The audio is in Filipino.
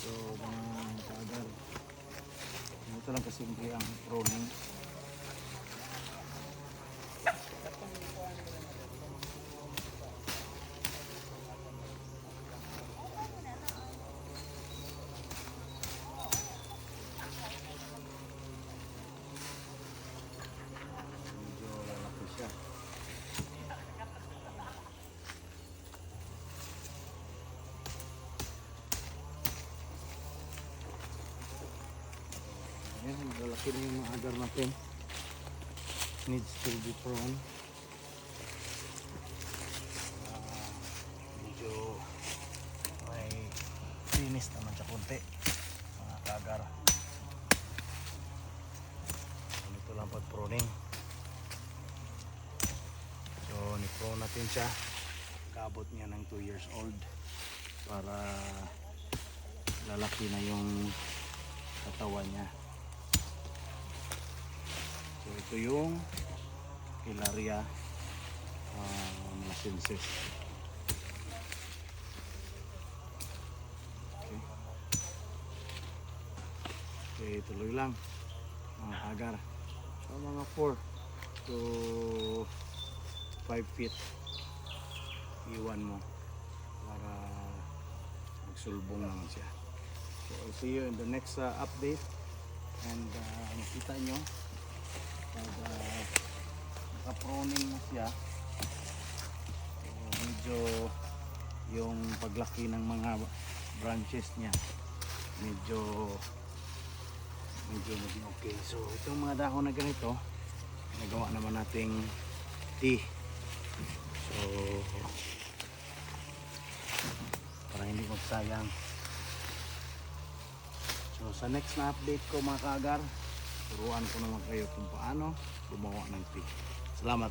So mga kaagad, ito lang kasimple ang pruning. Medyo lalaki siya. Ayan, lalaki na yung mga agar natin. Needs to be pruned. Medyo may finish naman siya konti mga kagar. Ganito lang pag pruning. So ni-prune natin siya. Kabot niya ng 2 years old para lalaki na yung katawan niya. So ito yung Hilaria Masinsis. Okay, tuloy lang mga kagar. So mga 4 to 5 feet iwan mo para magsulbong naman siya. So I'll see you in the next update. And makita nyo pag naka-pruning na siya, medyo yung paglaki ng mga branches niya medyo naging okay. So itong mga dahon na ganito nagawa naman nating tea. So para hindi magsayang. So sa next na update ko mga kaagar, turuan ko naman kayo kung paano gumawa ng tea. Salamat.